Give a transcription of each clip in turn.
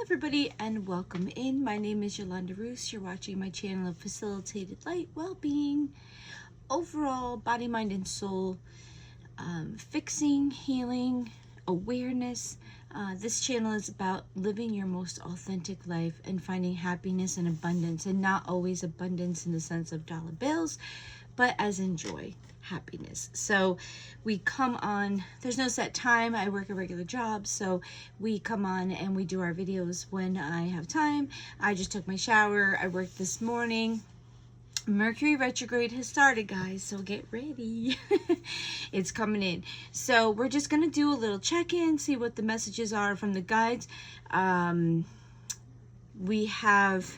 everybody, and welcome in. My name is Yolanda Roos. You're watching my channel of Facilitated Light, Well-Being, overall body, mind, and soul, fixing, healing, awareness. This channel is about living your most authentic life and finding happiness and abundance, and not always abundance in the sense of dollar bills, but as in joy, happiness. So we come on, there's no set time. I work a regular job, so we come on and we do our videos when I have time. I just took my shower. I worked this morning. Mercury retrograde has started, guys, so get ready. It's coming in. So we're just going to do a little check-in, see what the messages are from the guides. We have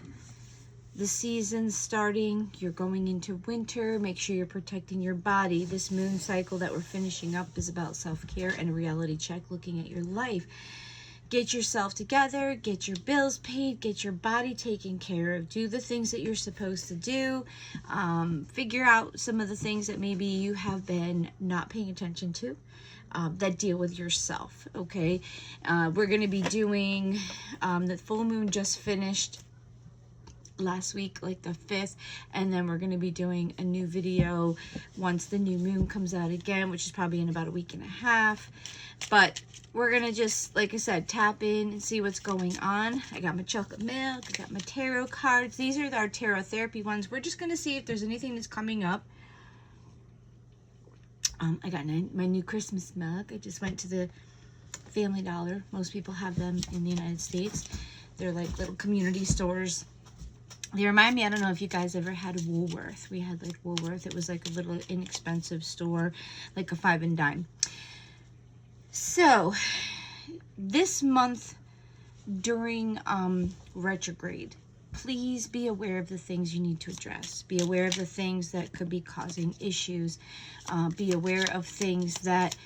the season starting. You're going into winter. Make sure you're protecting your body. This moon cycle that we're finishing up is about self-care and a reality check, looking at your life. Get yourself together, get your bills paid, get your body taken care of, do the things that you're supposed to do, figure out some of the things that maybe you have been not paying attention to, that deal with yourself, okay? We're going to be doing, the full moon just finished last week, like the 5th, and then we're going to be doing a new video once the new moon comes out again, which is probably in about a week and a half. But we're going to just, like I said, tap in and see what's going on. I got my chocolate milk, I got my tarot cards. These are our tarot therapy ones. We're just going to see if there's anything that's coming up. I got my new Christmas mug. I just went to the Family Dollar. Most people have them in the United States. They're like little community stores. They remind me, I don't know if you guys ever had Woolworth. We had like Woolworth. It was like a little inexpensive store, like a 5 and dime. So this month during retrograde, please be aware of the things you need to address. Be aware of the things that could be causing issues. Be aware of things that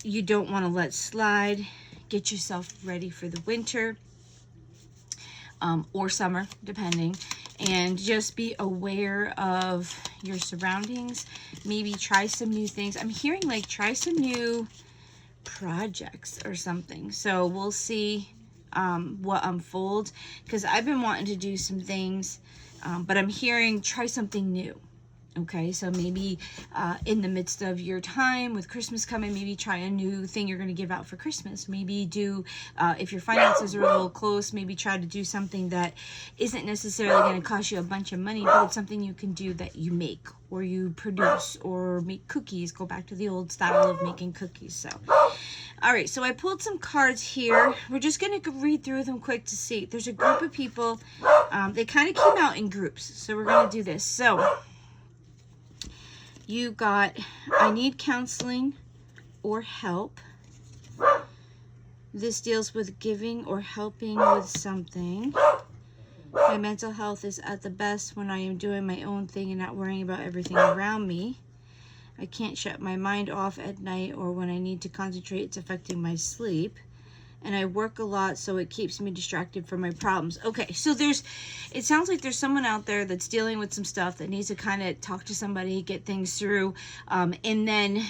you don't want to let slide. Get yourself ready for the winter. Or summer, depending, and just be aware of your surroundings. Maybe try some new things. I'm hearing like try some new projects or something. So we'll see what unfolds, because I've been wanting to do some things, but I'm hearing try something new. Okay, so maybe in the midst of your time with Christmas coming, maybe try a new thing you're going to give out for Christmas. Maybe do, if your finances are a little close, maybe try to do something that isn't necessarily going to cost you a bunch of money, but it's something you can do that you make or you produce, or make cookies. Go back to the old style of making cookies. So, all right, so I pulled some cards here. We're just going to read through them quick to see. There's a group of people. They kind of came out in groups, so we're going to do this. So you got, I need counseling or help. This deals with giving or helping with something. My mental health is at the best when I am doing my own thing and not worrying about everything around me. I can't shut my mind off at night, or when I need to concentrate, it's affecting my sleep. And I work a lot, so it keeps me distracted from my problems. Okay, so it sounds like there's someone out there that's dealing with some stuff that needs to kind of talk to somebody, get things through, and then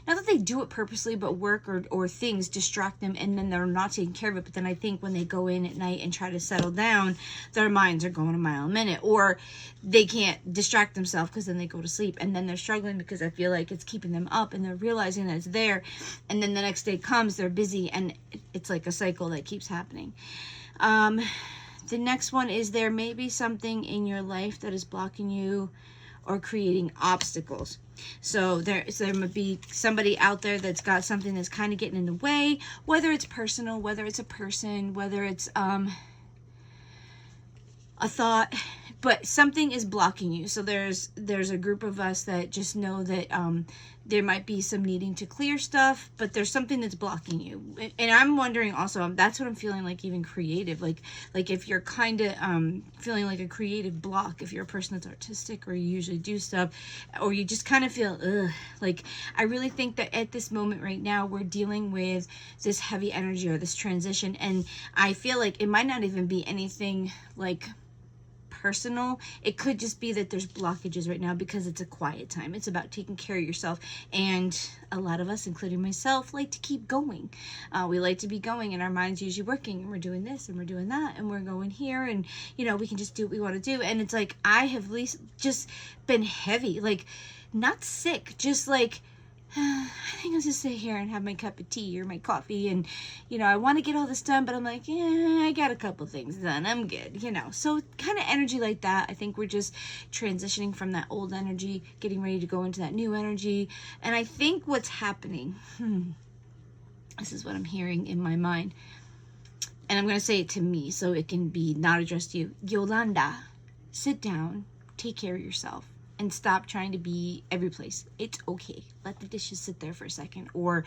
not that they do it purposely, but work or things distract them, and then they're not taking care of it. But then I think when they go in at night and try to settle down, their minds are going a mile a minute, or they can't distract themselves because then they go to sleep, and then they're struggling because I feel like it's keeping them up, and they're realizing that it's there, and then the next day comes, they're busy, and it's like a cycle that keeps happening. The next one is, there may be something in your life that is blocking you or creating obstacles. So there might be somebody out there that's got something that's kind of getting in the way, whether it's personal, whether it's a person, whether it's a thought, but something is blocking you. So there's a group of us that just know that there might be some needing to clear stuff, but there's something that's blocking you. And I'm wondering also, that's what I'm feeling like, even creative, like if you're kind of feeling like a creative block, if you're a person that's artistic, or you usually do stuff, or you just kind of feel like, I really think that at this moment right now, we're dealing with this heavy energy or this transition, and I feel like it might not even be anything like personal. It could just be that there's blockages right now because it's a quiet time. It's about taking care of yourself. And a lot of us, including myself, like to keep going. We like to be going, and our mind's usually working, and we're doing this and we're doing that and we're going here, and you know, we can just do what we want to do. And it's like, I have just been heavy, like not sick, just like I think I'll just sit here and have my cup of tea or my coffee, and you know, I want to get all this done, but I'm like, yeah, I got a couple things done, I'm good, you know. So kind of energy like that. I think we're just transitioning from that old energy, getting ready to go into that new energy. And I think what's happening, this is what I'm hearing in my mind, and I'm going to say it to me so it can be not addressed to you. Yolanda, sit down, take care of yourself, and stop trying to be every place. It's okay. Let the dishes sit there for a second, or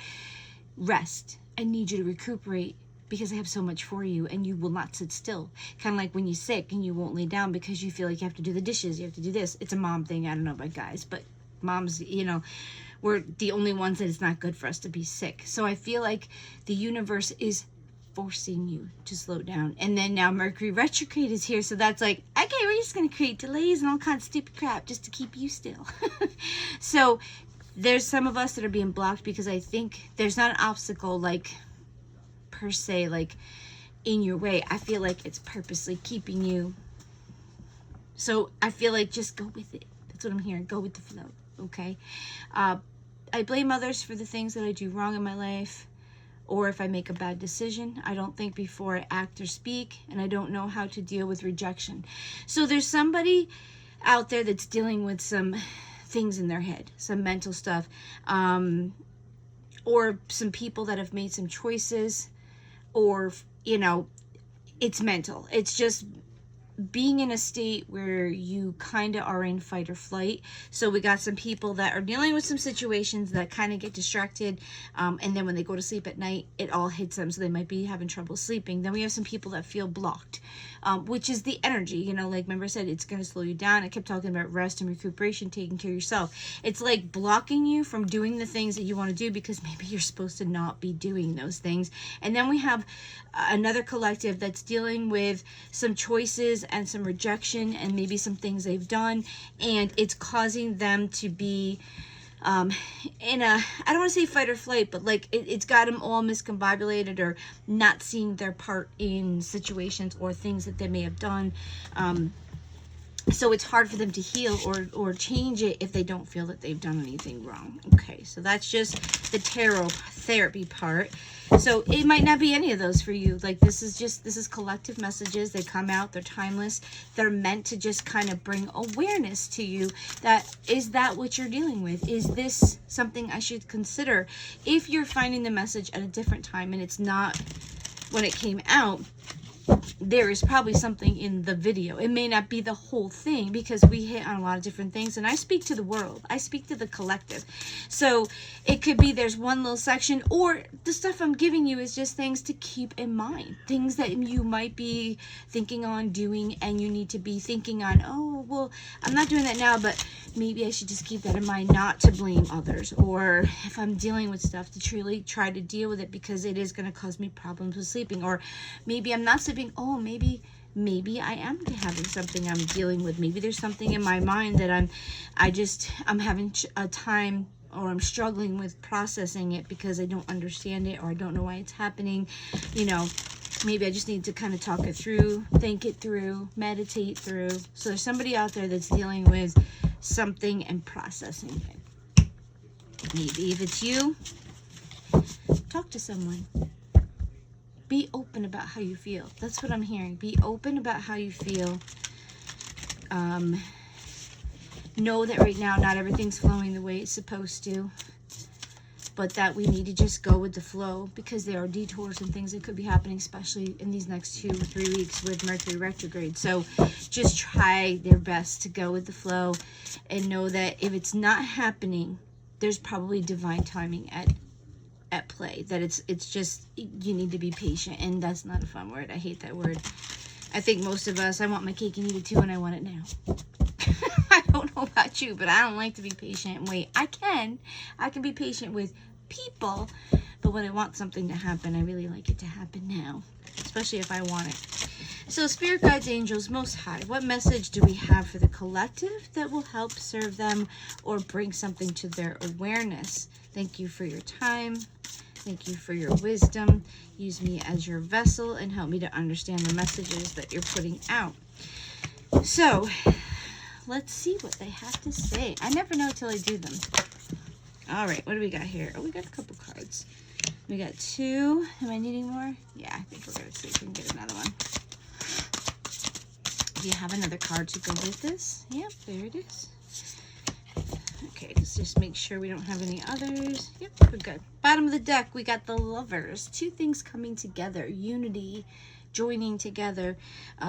rest. I need you to recuperate because I have so much for you, and you will not sit still. Kind of like when you're sick and you won't lay down because you feel like you have to do the dishes, you have to do this. It's a mom thing. I don't know about guys, but moms, you know, we're the only ones that it's not good for us to be sick. So I feel like the universe is forcing you to slow down. And then now Mercury retrograde is here, so that's like, okay, we're just going to create delays and all kinds of stupid crap just to keep you still. So there's some of us that are being blocked because I think there's not an obstacle like per se like in your way. I feel like it's purposely keeping you. So I feel like just go with it. That's what I'm hearing. Go with the flow. Okay. I blame others for the things that I do wrong in my life, or if I make a bad decision. I don't think before I act or speak, and I don't know how to deal with rejection. So there's somebody out there that's dealing with some things in their head, some mental stuff, or some people that have made some choices, or, you know, it's mental. It's just being in a state where you kind of are in fight or flight. So we got some people that are dealing with some situations that kind of get distracted, and then when they go to sleep at night, it all hits them, so they might be having trouble sleeping. Then we have some people that feel blocked, which is the energy, you know, like remember I said, it's going to slow you down. I kept talking about rest and recuperation, taking care of yourself. It's like blocking you from doing the things that you want to do because maybe you're supposed to not be doing those things. And then we have another collective that's dealing with some choices and some rejection and maybe some things they've done, and it's causing them to be in a, I don't want to say fight or flight, but like it's got them all miscombobulated or not seeing their part in situations or things that they may have done. So it's hard for them to heal or change it if they don't feel that they've done anything wrong. Okay, so that's just the tarot therapy part. So it might not be any of those for you. Like this is collective messages. They come out, they're timeless. They're meant to just kind of bring awareness to you that, is that what you're dealing with? Is this something I should consider? If you're finding the message at a different time and it's not when it came out, there is probably something in the video. It may not be the whole thing because we hit on a lot of different things, and I speak to the world. I speak to the collective. So it could be there's one little section, or the stuff I'm giving you is just things to keep in mind. Things that you might be thinking on doing, and you need to be thinking on, oh, well, I'm not doing that now, but maybe I should just keep that in mind, not to blame others. Or if I'm dealing with stuff, to truly try to deal with it because it is going to cause me problems with sleeping. Or maybe I'm not sleeping. Oh, maybe I am having something I'm dealing with. Maybe there's something in my mind that I'm having a time, or I'm struggling with processing it because I don't understand it, or I don't know why it's happening. You know, maybe I just need to kind of talk it through, think it through, meditate through. So there's somebody out there that's dealing with something and processing it. Maybe if it's you, talk to someone. Be open about how you feel. That's what I'm hearing. Be open about how you feel. Know that right now not everything's flowing the way it's supposed to, but that we need to just go with the flow because there are detours and things that could be happening, especially in these next 2 or 3 weeks with Mercury retrograde. So just try their best to go with the flow and know that if it's not happening, there's probably divine timing at play. That it's just, you need to be patient, and that's not a fun word. I hate that word. I think most of us, I want my cake and eat it too, and I want it now. I don't know about you, but I don't like to be patient and wait. I can be patient with people, But when I want something to happen, I really like it to happen now, especially if I want it. So spirit guides, angels, most high, what message do we have for the collective that will help serve them or bring something to their awareness? Thank you for your time. Thank you for your wisdom. Use me as your vessel and help me to understand the messages that you're putting out. So let's see what they have to say. I never know till I do them. All right, what do we got here? Oh, we got a couple cards. We got 2. Am I needing more? Yeah, I think we're going to see if we can get another one. Do you have another card to go with this? Yep, there it is. Okay, let's just make sure we don't have any others. Yep, we're good. Bottom of the deck, we got the Lovers. 2 things coming together. Unity, joining together.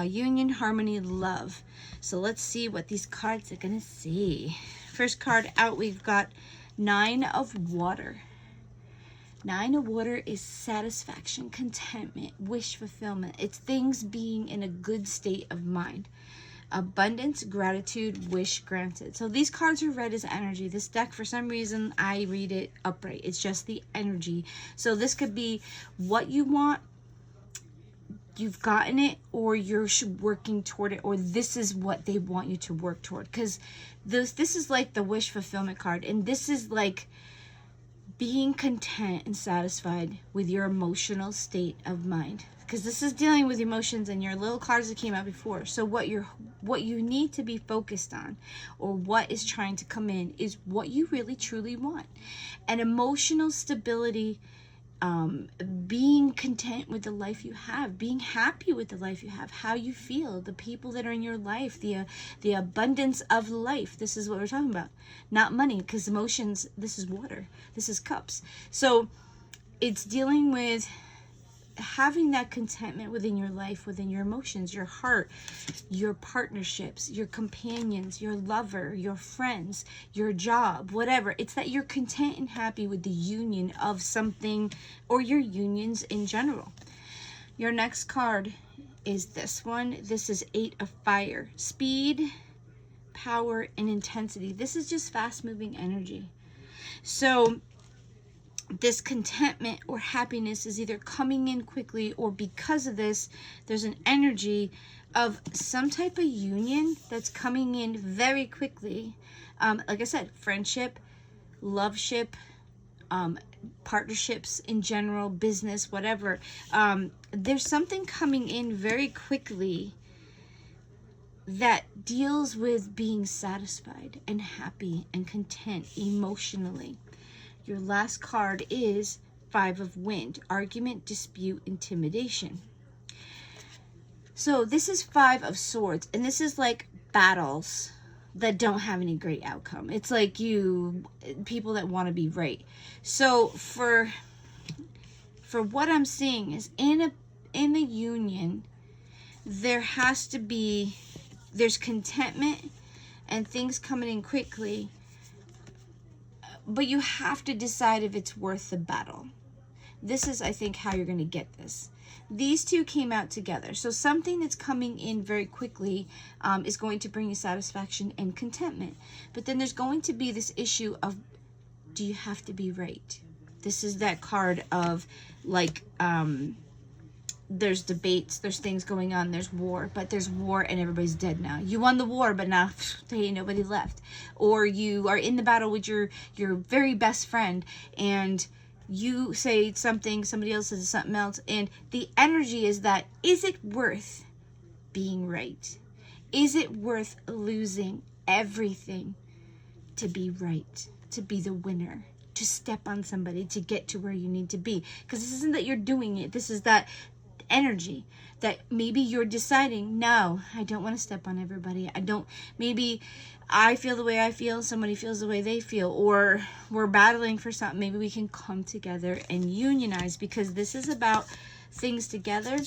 Union, harmony, love. So let's see what these cards are going to say. First card out, we've got 9 of Water. 9 of Water is satisfaction, contentment, wish fulfillment. It's things being in a good state of mind. Abundance, gratitude, wish granted. So these cards are read as energy. This deck, for some reason, I read it upright. It's just the energy. So this could be what you want, you've gotten it, or you're working toward it, or this is what they want you to work toward. Because this is like the wish fulfillment card, and this is like being content and satisfied with your emotional state of mind, because this is dealing with emotions and your little cards that came out before. So what you need to be focused on, or what is trying to come in, is what you really truly want. And emotional stability, being content with the life you have, being happy with the life you have, how you feel, the people that are in your life, the abundance of life. This is what we're talking about, not money, because emotions, this is water, this is cups. So it's dealing with having that contentment within your life, within your emotions, your heart, your partnerships, your companions, your lover, your friends, your job, whatever. It's that you're content and happy with the union of something, or your unions in general. Your next card is this one. This is 8 of Fire. Speed, power, and intensity. This is just fast moving energy. So this contentment or happiness is either coming in quickly, or because of this, there's an energy of some type of union that's coming in very quickly. Like I said, friendship, loveship, partnerships in general, business, whatever. There's something coming in very quickly that deals with being satisfied and happy and content emotionally. Your last card is 5 of Wind. Argument, dispute, intimidation. So this is 5 of Swords, and this is like battles that don't have any great outcome. It's like people that want to be right. So for what I'm seeing is in a union, there has to be, there's contentment and things coming in quickly, but you have to decide if it's worth the battle. This is, I think, how you're going to get this. These 2 came out together. So something that's coming in very quickly is going to bring you satisfaction and contentment. But then there's going to be this issue of, do you have to be right? This is that card of like, there's debates, there's things going on, there's war, but there's war and everybody's dead now. You won the war, but now there ain't nobody left. Or you are in the battle with your very best friend, and you say something, somebody else says something else, and the energy is that, is it worth being right? Is it worth losing everything to be right, to be the winner, to step on somebody, to get to where you need to be? Because this isn't that you're doing it, this is that energy that maybe you're deciding, no, I don't want to step on everybody. Maybe I feel the way I feel, somebody feels the way they feel, or we're battling for something. Maybe we can come together and unionize, because this is about things together.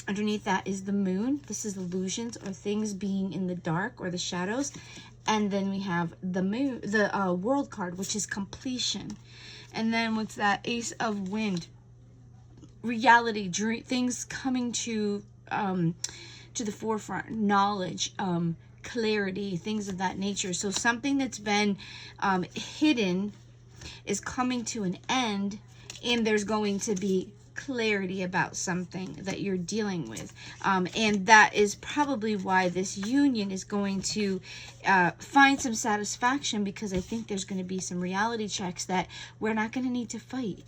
Underneath that is the Moon. This is illusions, or things being in the dark or the shadows. And then we have the Moon, the World card, which is completion. And then what's that? Ace of Wind. Reality, things coming to the forefront, knowledge, clarity, things of that nature. So something that's been hidden is coming to an end, and there's going to be clarity about something that you're dealing with, and that is probably why this union is going to find some satisfaction, because I think there's going to be some reality checks that we're not going to need to fight.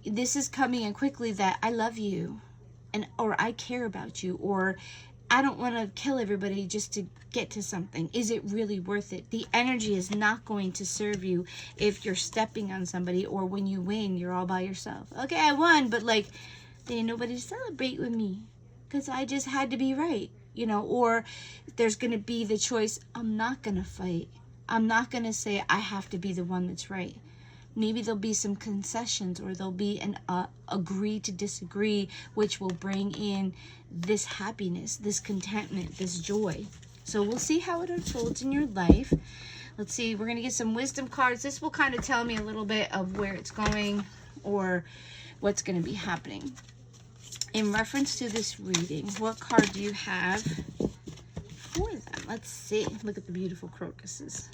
This is coming in quickly, that I love you, and or I care about you, or I don't want to kill everybody just to get to something. Is it really worth it? The energy is not going to serve you if you're stepping on somebody, or when you win, you're all by yourself. Okay, I won, but like, there ain't nobody to celebrate with me because I just had to be right, you know. Or there's going to be the choice, I'm not going to fight. I'm not going to say I have to be the one that's right. Maybe there'll be some concessions, or there'll be an agree to disagree, which will bring in this happiness, this contentment, this joy. So we'll see how it unfolds in your life. Let's see, we're going to get some wisdom cards. This will kind of tell me a little bit of where it's going or what's going to be happening. In reference to this reading, what card do you have for them? Let's see. Look at the beautiful crocuses.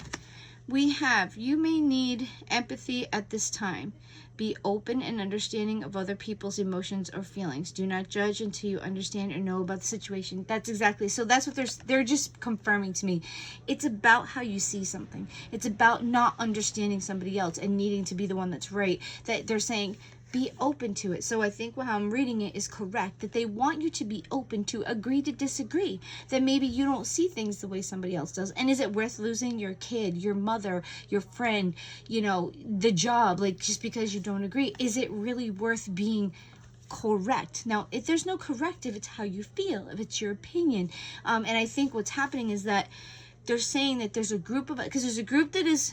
We have, you may need empathy at this time. Be open and understanding of other people's emotions or feelings. Do not judge until you understand or know about the situation. That's exactly, so that's what they're just confirming to me. It's about how you see something. It's about not understanding somebody else and needing to be the one that's right. That they're saying, be open to it. So I think how I'm reading it is correct, that they want you to be open to agree to disagree, that maybe you don't see things the way somebody else does. And is it worth losing your kid, your mother, your friend, you know, the job, like just because you don't agree? Is it really worth being correct? Now, if there's no correct, if it's how you feel, if it's your opinion. And I think what's happening is that they're saying that there's a group of, because there's a group that is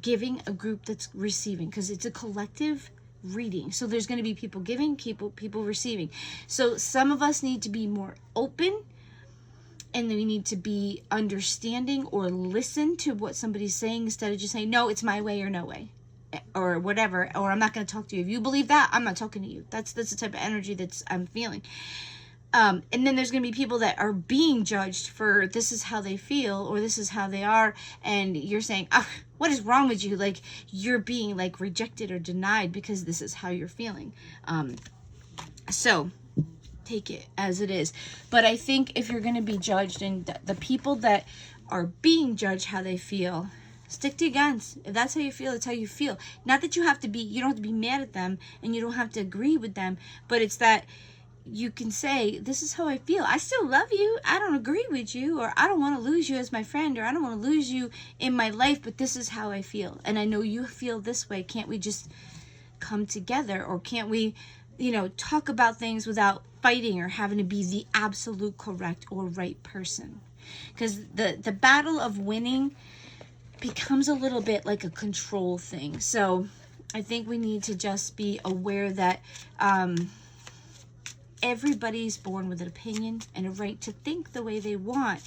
giving, a group that's receiving, because it's a collective reading. So there's going to be people giving, people receiving. So some of us need to be more open, and then we need to be understanding or listen to what somebody's saying, instead of just saying, no, it's my way or no way, or whatever, or I'm not going to talk to you. If you believe that, I'm not talking to you. That's the type of energy I'm feeling. And then there's going to be people that are being judged for this is how they feel, or this is how they are, and you're saying, oh, what is wrong with you? Like, you're being like rejected or denied because this is how you're feeling. So take it as it is. But I think if you're going to be judged, and the people that are being judged how they feel, stick to your guns. If that's how you feel, it's how you feel. Not that you don't have to be mad at them, and you don't have to agree with them, but it's that you can say, this is how I feel. I still love you. I don't agree with you, or I don't want to lose you as my friend, or I don't want to lose you in my life, but this is how I feel. And I know you feel this way. Can't we just come together? Or can't we, talk about things without fighting or having to be the absolute correct or right person? Because the battle of winning becomes a little bit like a control thing. So I think we need to just be aware that, everybody's born with an opinion and a right to think the way they want.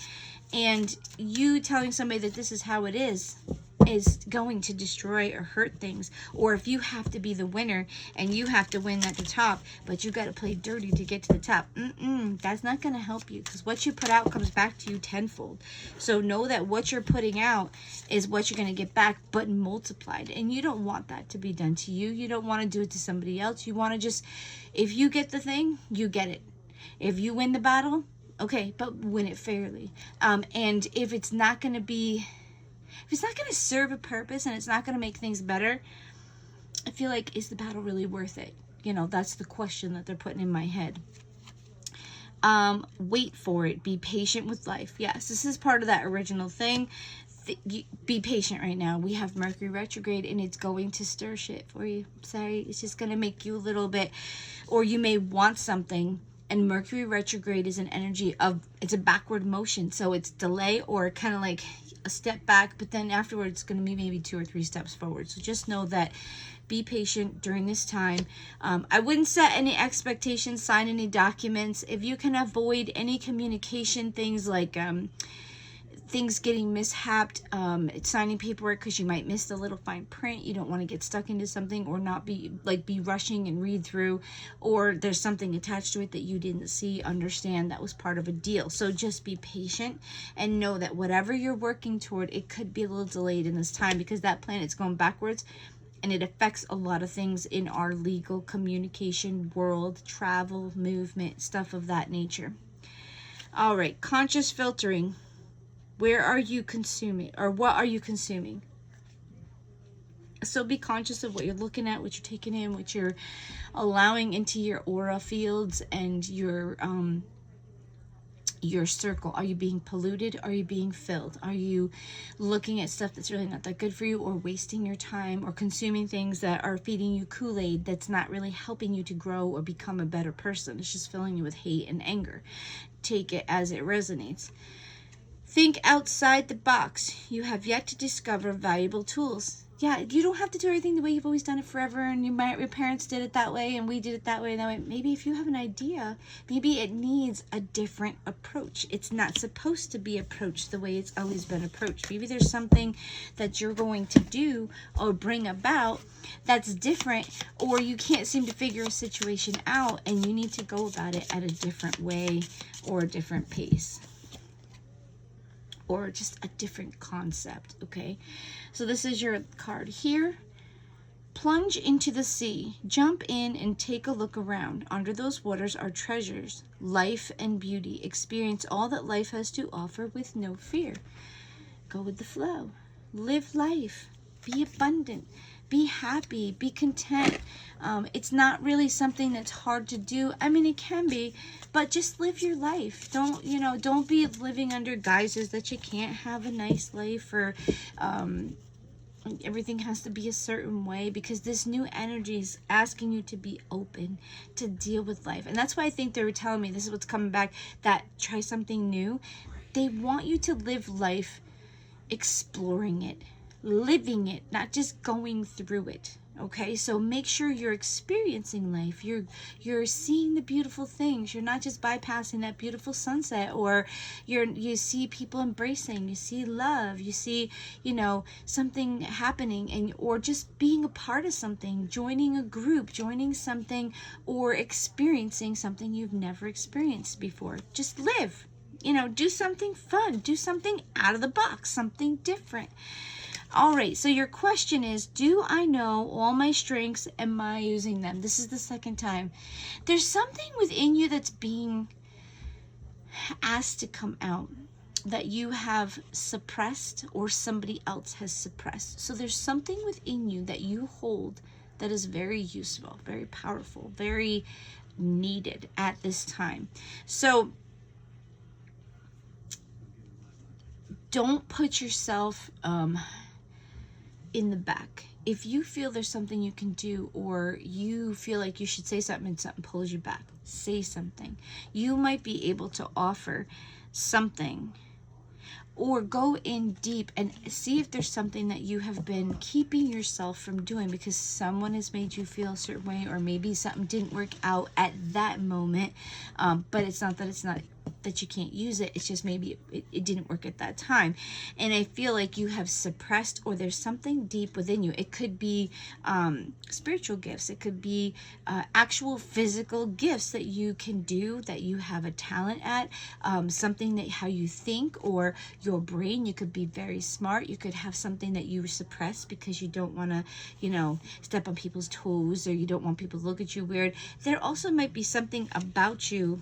And you telling somebody that this is how it is going to destroy or hurt things. Or if you have to be the winner and you have to win at the top, but you got to play dirty to get to the top, that's not going to help you, because what you put out comes back to you tenfold. So know that what you're putting out is what you're going to get back, but multiplied. And you don't want that to be done to you. You don't want to do it to somebody else. You want to just, if you get the thing, you get it. If you win the battle, okay, but win it fairly. And if it's not going to serve a purpose and it's not going to make things better, I feel like, is the battle really worth it? That's the question that they're putting in my head. Wait for it. Be patient with life. Yes, this is part of that original thing. Be patient right now. We have Mercury retrograde, and it's going to stir shit for you. Sorry, it's just going to make you a little bit, or you may want something. And Mercury retrograde is an energy of, it's a backward motion. So it's delay, or kind of like a step back, but then afterwards it's going to be maybe 2 or 3 steps forward. So just know that, be patient during this time. I wouldn't set any expectations, sign any documents. If you can avoid any communication things like things getting mishapped, signing paperwork because you might miss the little fine print, you don't want to get stuck into something, or not be rushing and read through, or there's something attached to it that you didn't see, understand that was part of a deal. So just be patient and know that whatever you're working toward, it could be a little delayed in this time, because that planet's going backwards. And it affects a lot of things in our legal communication world, travel, movement, stuff of that nature. All right, conscious filtering. Where are you consuming, or what are you consuming? So be conscious of what you're looking at, what you're taking in, what you're allowing into your aura fields and your circle. Are you being polluted? Are you being filled? Are you looking at stuff that's really not that good for you, or wasting your time, or consuming things that are feeding you Kool-Aid that's not really helping you to grow or become a better person? It's just filling you with hate and anger. Take it as it resonates. Think outside the box. You have yet to discover valuable tools. Yeah, you don't have to do everything the way you've always done it forever, and your parents did it that way, and we did it that way and that way. Maybe if you have an idea, maybe it needs a different approach. It's not supposed to be approached the way it's always been approached. Maybe there's something that you're going to do or bring about that's different, or you can't seem to figure a situation out, and you need to go about it at a different way or a different pace, or just a different concept. Okay, so this is your card here. Plunge into the sea, jump in and take a look around. Under those waters are treasures, life and beauty. Experience all that life has to offer with no fear. Go with the flow. Live life. Be abundant. Be happy. Be content. It's not really something that's hard to do. I mean, it can be, but just live your life. Don't be living under guises that you can't have a nice life, or everything has to be a certain way, because this new energy is asking you to be open to deal with life. And that's why I think they were telling me, this is what's coming back, that try something new. They want you to live life exploring it, living it, not just going through it. Okay, so make sure you're experiencing life. You're seeing the beautiful things. You're not just bypassing that beautiful sunset, or you see people embracing, you see love, you see, something happening, and or just being a part of something, joining a group, joining something, or experiencing something you've never experienced before. Just live. Do something fun, do something out of the box, something different. All right, so your question is, do I know all my strengths? Am I using them? This is the second time. There's something within you that's being asked to come out that you have suppressed, or somebody else has suppressed. So there's something within you that you hold that is very useful, very powerful, very needed at this time. So don't put yourself in the back. If you feel there's something you can do, or you feel like you should say something and something pulls you back, say something. You might be able to offer something, or go in deep and see if there's something that you have been keeping yourself from doing because someone has made you feel a certain way, or maybe something didn't work out at that moment. But it's not that you can't use it. It's just maybe it didn't work at that time. And I feel like you have suppressed, or there's something deep within you. It could be spiritual gifts. It could be actual physical gifts that you can do, that you have a talent at, something that how you think, or your brain. You could be very smart. You could have something that you suppress because you don't want to, step on people's toes, or you don't want people to look at you weird. There also might be something about you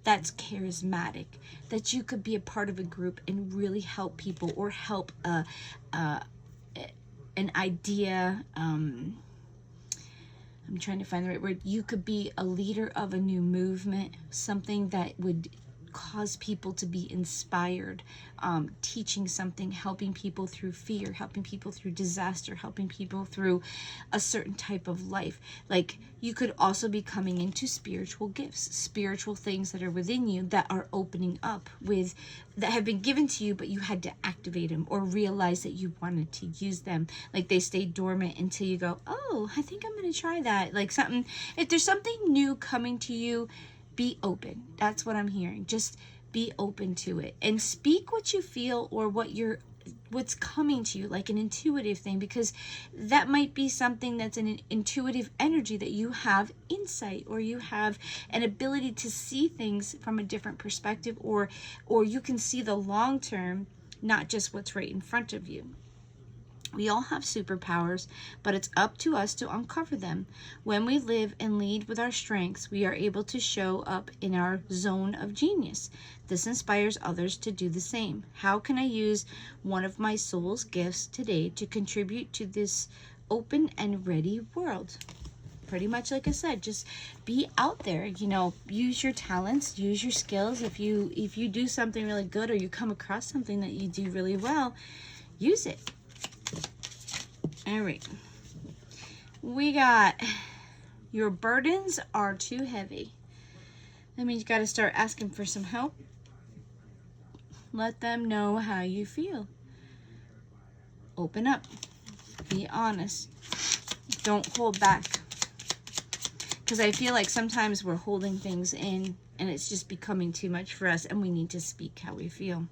that's charismatic, that you could be a part of a group and really help people, or help an idea. I'm trying to find the right word. You could be a leader of a new movement, something that would cause people to be inspired, teaching something, helping people through fear, helping people through disaster, helping people through a certain type of life. Like, you could also be coming into spiritual gifts, spiritual things that are within you that are opening up that have been given to you, but you had to activate them or realize that you wanted to use them. Like, they stay dormant until you go, oh, I think I'm going to try that. Like, if there's something new coming to you, be open. That's what I'm hearing. Just be open to it and speak what you feel, or what's coming to you, like an intuitive thing, because that might be something that's an intuitive energy, that you have insight, or you have an ability to see things from a different perspective, or you can see the long term, not just what's right in front of you. We all have superpowers, but it's up to us to uncover them. When we live and lead with our strengths, we are able to show up in our zone of genius. This inspires others to do the same. How can I use one of my soul's gifts today to contribute to this open and ready world? Pretty much like I said, just be out there, you know, use your talents, use your skills. If you do something really good, or you come across something that you do really well, use it. All right, we got, your burdens are too heavy. That means you got to start asking for some help. Let them know how you feel. Open up. Be honest. Don't hold back. Because I feel like sometimes we're holding things in and it's just becoming too much for us, and we need to speak how we feel.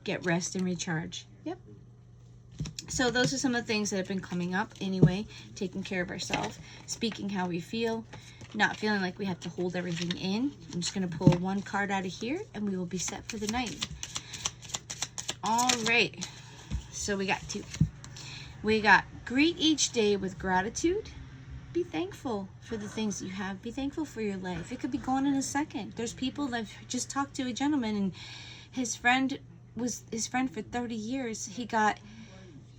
Get rest and recharge. Yep. So those are some of the things that have been coming up anyway. Taking care of ourselves, speaking how we feel, not feeling like we have to hold everything in. I'm just going to pull one card out of here and we will be set for the night. All right. So we got two. We got greet each day with gratitude. Be thankful for the things that you have. Be thankful for your life. It could be gone in a second. There's people that I've just talked to, a gentleman, and his friend was his friend for 30 years. He got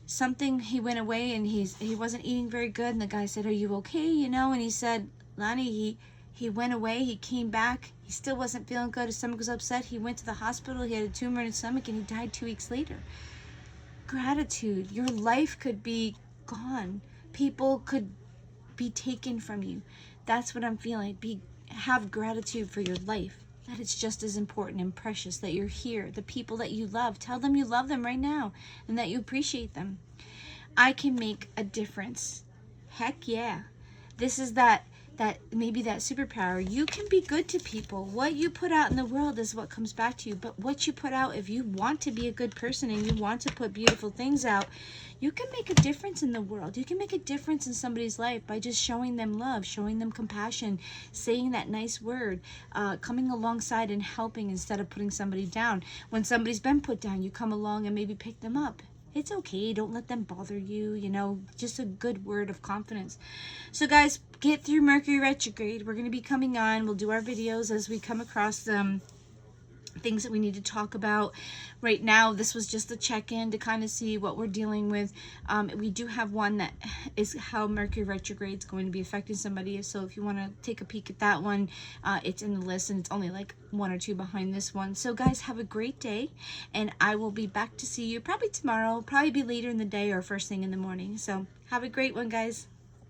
something, he went away and he wasn't eating very good, and the guy said, "Are you okay?" You know, and he said, "Lonnie, he went away, he came back, he still wasn't feeling good, his stomach was upset, he went to the hospital, he had a tumor in his stomach, and he died 2 weeks later." Gratitude. Your life could be gone. People could be taken from you. That's what I'm feeling. Have gratitude for your life, that it's just as important and precious that you're here. The people that you love, tell them you love them right now and that you appreciate them. I can make a difference. Heck yeah. This is that maybe that superpower. You can be good to people. What you put out in the world is what comes back to you. But what you put out, if you want to be a good person and you want to put beautiful things out, you can make a difference in the world. You can make a difference in somebody's life by just showing them love, showing them compassion, saying that nice word, coming alongside and helping instead of putting somebody down. When somebody's been put down, you come along and maybe pick them up. It's okay. Don't let them bother you, you know, just a good word of confidence. So guys, get through Mercury retrograde. We're going to be coming on. We'll do our videos as we come across them. Things that we need to talk about. Right now, this was just a check-in to kind of see what we're dealing with. We do have one that is how Mercury retrograde is going to be affecting somebody. So if you want to take a peek at that one, it's in the list, and it's only like 1 or 2 behind this one. So guys, have a great day, and I will be back to see you probably tomorrow, probably be later in the day or first thing in the morning. So have a great one, guys.